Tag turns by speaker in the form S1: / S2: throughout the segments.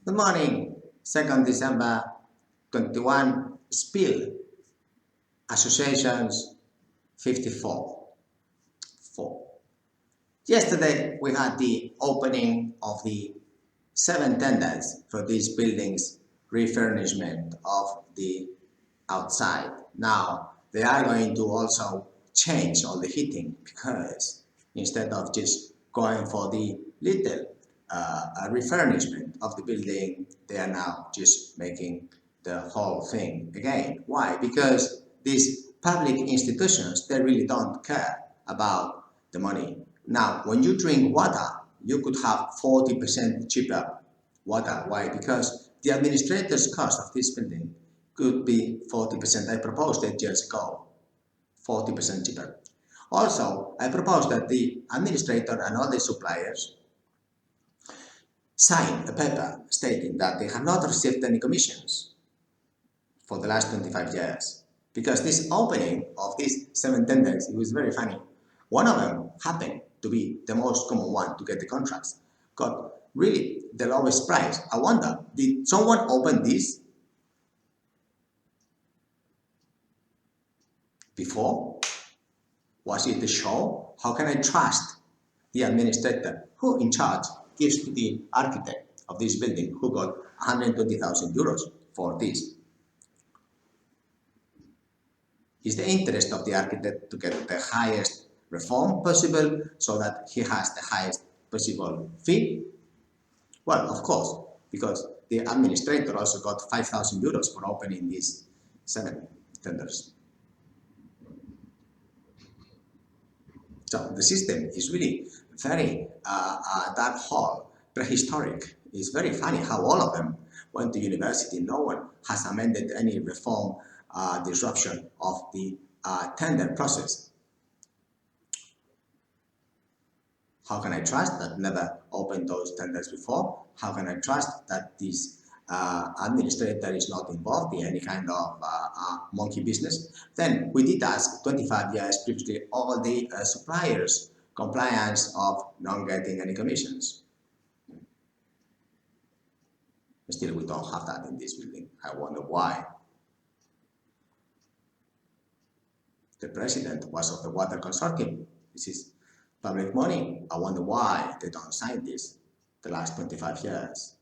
S1: Good morning. 2nd December 21 Spill Associations 54. 4. Yesterday we had the opening of the 7 tenders for these buildings refurbishment of the outside. Now they are going to also change all the heating because instead of just going for the little refurbishment of the building, they are now just making the whole thing again. Why? Because these public institutions, they really don't care about the money. Now, when you drink water, you could have 40% cheaper water. Why? Because the administrator's cost of this building could be 40%. I proposed that years ago, 40% cheaper. Also, I proposed that the administrator and all the suppliers sign a paper stating that they have not received any commissions for the last 25 years. Because this opening of these 7 tenders, it was very funny. One of them happened to be the most common one to get the contracts. Got really the lowest price. I wonder, did someone open this before? Was it a show? How can I trust the administrator who in charge gives to the architect of this building who got 120,000 euros for this? Is the interest of the architect to get the highest reform possible so that he has the highest possible fee? Well, of course, because the administrator also got 5,000 euros for opening these 7 tenders. So the system is really very dark hole, prehistoric. It's very funny how all of them went to university. No one has amended any reform disruption of the tender process. How can I trust that never opened those tenders before? How can I trust that this administrator is not involved in any kind of monkey business? Then we did ask 25 years previously all the suppliers compliance of not getting any commissions. Still, we don't have that in this building. I wonder why. The president was of the water consortium. This is public money. I wonder why they don't sign this the last 25 years,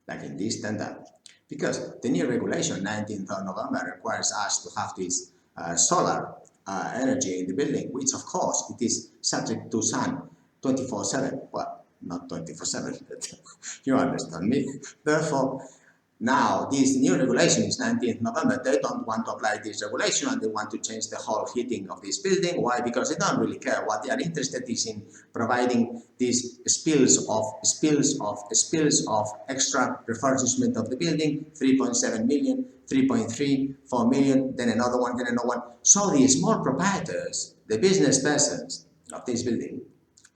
S1: like in this tender. Because the new regulation, 19th of November, requires us to have this solar energy in the building, which of course it is subject to sun 24/7. Well, not 24/7, but you understand me. Therefore, now this new regulation is 19th November. They don't want to apply this regulation and they want to change the whole heating of this building. Why? Because they don't really care. What they are interested is in providing these spills of extra refurbishment of the building, 3.7 million, 3.3, 4 million, then another one, then another one. So the small proprietors, the business persons of this building,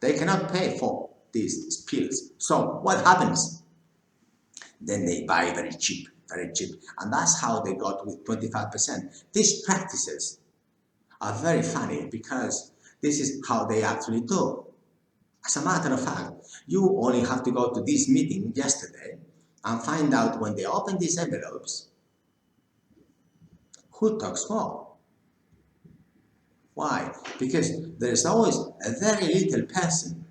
S1: they cannot pay for these spills. So what happens? Then they buy very cheap, and that's how they got with 25%. These practices are very funny because this is how they actually do. As a matter of fact, you only have to go to this meeting yesterday and find out when they open these envelopes, who talks more. Why? Because there is always a very little person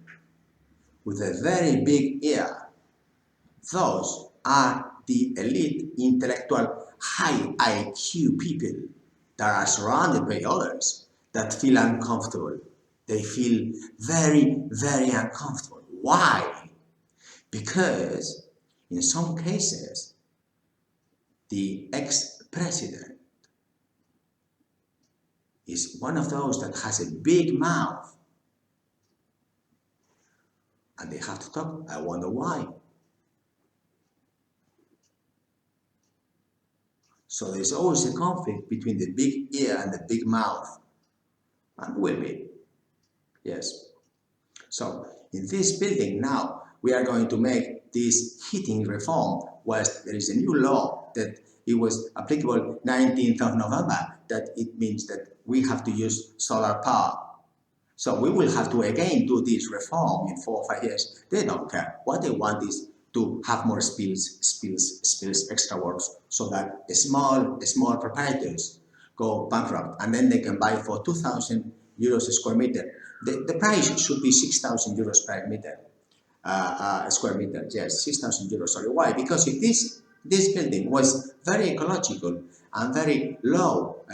S1: with a very big ear. Those are the elite, intellectual, high IQ people that are surrounded by others that feel uncomfortable. They feel very uncomfortable. Why? Because in some cases, the ex-president is one of those that has a big mouth. And they have to talk. I wonder why. So there's always a conflict between the big ear and the big mouth. And will be. Yes. So in this building now, we are going to make this heating reform, whilst there is a new law that it was applicable 19th of November, that it means that we have to use solar power. So we will have to again do this reform in 4 or 5 years. They don't care. What they want is to have more spills, extra works, so that small proprietors go bankrupt, and then they can buy for 2,000 euros a square meter. The price should be 6,000 euros per meter, square meter. Yes, 6,000 euros. Sorry, why? Because if this building was very ecological and very low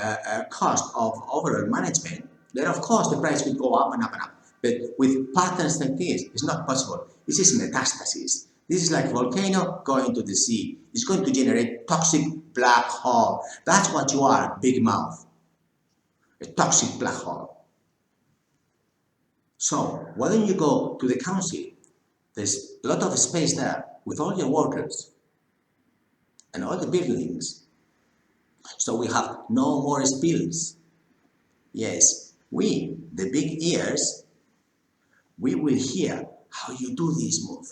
S1: cost of overall management, then of course the price would go up and up and up. But with patterns like this, it's not possible. This is metastasis. This is like a volcano going to the sea. It's going to generate toxic black hole. That's what you are, big mouth. A toxic black hole. So why don't you go to the council? There's a lot of space there with all your workers and all the buildings. So we have no more spills. Yes, we, the big ears, we will hear how you do this move.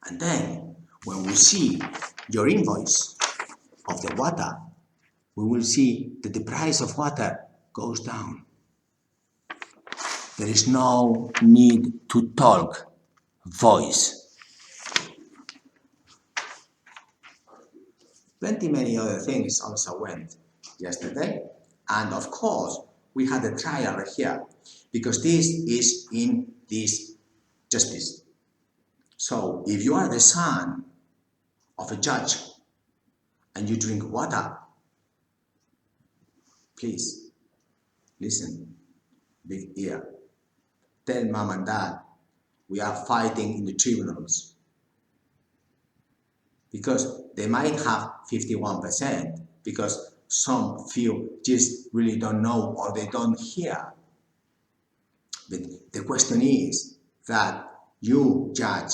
S1: And then, when we see your invoice of the water, we will see that the price of water goes down. There is no need to talk, voice. Plenty many other things also went yesterday. And of course, we had a trial here, because this is in this justice. So if you are the son of a judge and you drink water, please listen, big ear. Tell mom and dad we are fighting in the tribunals, because they might have 51%, because some few just really don't know or they don't hear. But the question is that you, judge,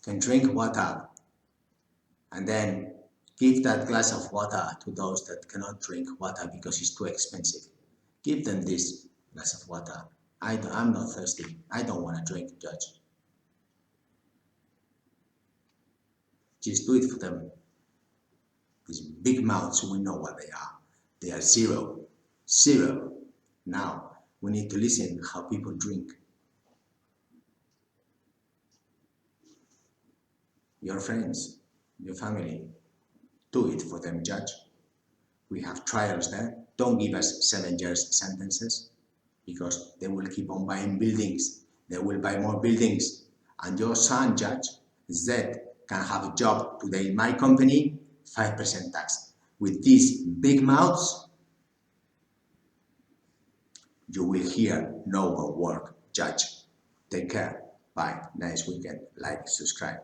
S1: can drink water and then give that glass of water to those that cannot drink water because it's too expensive. Give them this glass of water. I'm not thirsty. I don't want to drink, judge. Just do it for them. These big mouths, we know what they are. They are zero. Zero. Now, we need to listen how people drink. Your friends, your family, do it for them, judge. We have trials there. Don't give us 7 years sentences, because they will keep on buying buildings. They will buy more buildings. And your son, judge, Zed, can have a job today in my company, 5% tax. With these big mouths, you will hear no more work, judge. Take care. Bye. Nice weekend. Like, subscribe.